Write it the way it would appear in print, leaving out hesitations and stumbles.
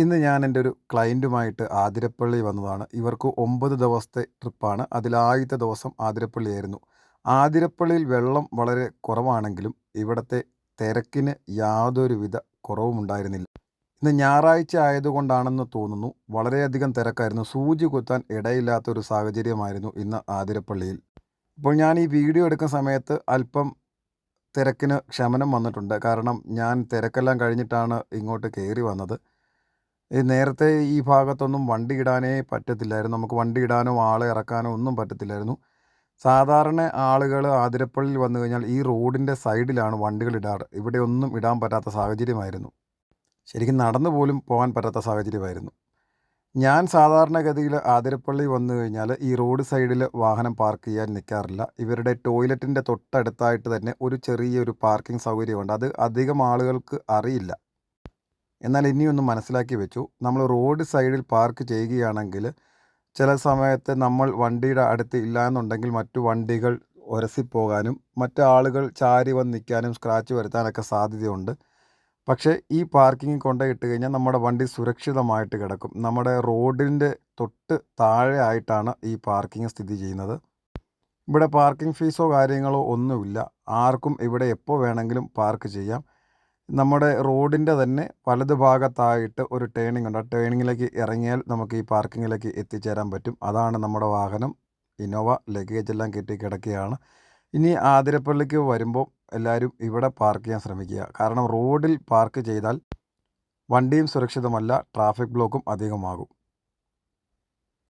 ഇന്ന് ഞാൻ എൻ്റെ ഒരു ക്ലയൻറ്റുമായിട്ട് ആതിരപ്പള്ളി വന്നതാണ്. ഇവർക്ക് 9 ദിവസത്തെ ട്രിപ്പാണ്. അതിൽ ആദ്യത്തെ ദിവസം ആതിരപ്പള്ളിയായിരുന്നു. ആതിരപ്പള്ളിയിൽ വെള്ളം വളരെ കുറവാണെങ്കിലും ഇവിടുത്തെ തിരക്കിന് യാതൊരുവിധ കുറവുമുണ്ടായിരുന്നില്ല. ഇന്ന് ഞായറാഴ്ച ആയതുകൊണ്ടാണെന്ന് തോന്നുന്നു വളരെയധികം തിരക്കായിരുന്നു. സൂചി കുത്താൻ ഇടയില്ലാത്തൊരു സാഹചര്യമായിരുന്നു ഇന്ന് ആതിരപ്പള്ളിയിൽ. ഇപ്പോൾ ഞാൻ ഈ വീഡിയോ എടുക്കുന്ന സമയത്ത് അല്പം തിരക്കിന് ശമനം വന്നിട്ടുണ്ട്. കാരണം ഞാൻ തിരക്കെല്ലാം കഴിഞ്ഞിട്ടാണ് ഇങ്ങോട്ട് കയറി വന്നത്. നേരത്തെ ഈ ഭാഗത്തൊന്നും വണ്ടി ഇടാനേ പറ്റത്തില്ലായിരുന്നു. നമുക്ക് വണ്ടി ഇടാനോ ആളെ ഇറക്കാനോ ഒന്നും പറ്റത്തില്ലായിരുന്നു. സാധാരണ ആളുകൾ ആതിരപ്പള്ളിയിൽ വന്നു കഴിഞ്ഞാൽ ഈ റോഡിൻ്റെ സൈഡിലാണ് വണ്ടികൾ ഇടാറ്. ഇവിടെ ഒന്നും ഇടാൻ പറ്റാത്ത സാഹചര്യമായിരുന്നു. ശരിക്കും നടന്നു പോലും പോകാൻ പറ്റാത്ത സാഹചര്യമായിരുന്നു. ഞാൻ സാധാരണഗതിയിൽ ആതിരപ്പള്ളി വന്നു കഴിഞ്ഞാൽ ഈ റോഡ് സൈഡിൽ വാഹനം പാർക്ക് ചെയ്യാൻ നിൽക്കാറില്ല. ഇവരുടെ ടോയ്ലറ്റിൻ്റെ തൊട്ടടുത്തായിട്ട് തന്നെ ഒരു ചെറിയൊരു പാർക്കിംഗ് സൗകര്യമുണ്ട്. അത് അധികം ആളുകൾക്ക് അറിയില്ല. എന്നാൽ ഇനിയൊന്ന് മനസ്സിലാക്കി വെച്ചു. നമ്മൾ റോഡ് സൈഡിൽ പാർക്ക് ചെയ്യുകയാണെങ്കിൽ ചില സമയത്ത് നമ്മൾ വണ്ടിയുടെ അടുത്ത് ഇല്ല എന്നുണ്ടെങ്കിൽ മറ്റു വണ്ടികൾ ഉരസിപ്പോകാനും മറ്റു ആളുകൾ ചാരി വന്ന് നിൽക്കാനും സ്ക്രാച്ച് വരുത്താനൊക്കെ സാധ്യതയുണ്ട്. പക്ഷേ ഈ പാർക്കിങ്ങിൽ കൊണ്ടുപോയി കഴിഞ്ഞാൽ നമ്മുടെ വണ്ടി സുരക്ഷിതമായിട്ട് കിടക്കും. നമ്മുടെ റോഡിൻ്റെ തൊട്ട് താഴെ ആയിട്ടാണ് ഈ പാർക്കിംഗ് സ്ഥിതി ചെയ്യുന്നത്. ഇവിടെ പാർക്കിംഗ് ഫീസോ കാര്യങ്ങളോ ഒന്നുമില്ല. ആർക്കും ഇവിടെ എപ്പോൾ വേണമെങ്കിലും പാർക്ക് ചെയ്യാം. നമ്മുടെ റോഡിൻ്റെ തന്നെ വലത് ഭാഗത്തായിട്ട് ഒരു ടേണിംഗ് ഉണ്ട്. ആ ടേണിങ്ങിലേക്ക് ഇറങ്ങിയാൽ നമുക്ക് ഈ പാർക്കിങ്ങിലേക്ക് എത്തിച്ചേരാൻ പറ്റും. അതാണ് നമ്മുടെ വാഹനം. ഇന്നോവ ലഗേജ് എല്ലാം കെട്ടി കിടക്കുകയാണ്. ഇനി ആതിരപ്പള്ളിക്ക് വരുമ്പോൾ എല്ലാവരും ഇവിടെ പാർക്ക് ചെയ്യാൻ ശ്രമിക്കുക. കാരണം റോഡിൽ പാർക്ക് ചെയ്താൽ വണ്ടിയും സുരക്ഷിതമല്ല, ട്രാഫിക് ബ്ലോക്കും അധികമാകും.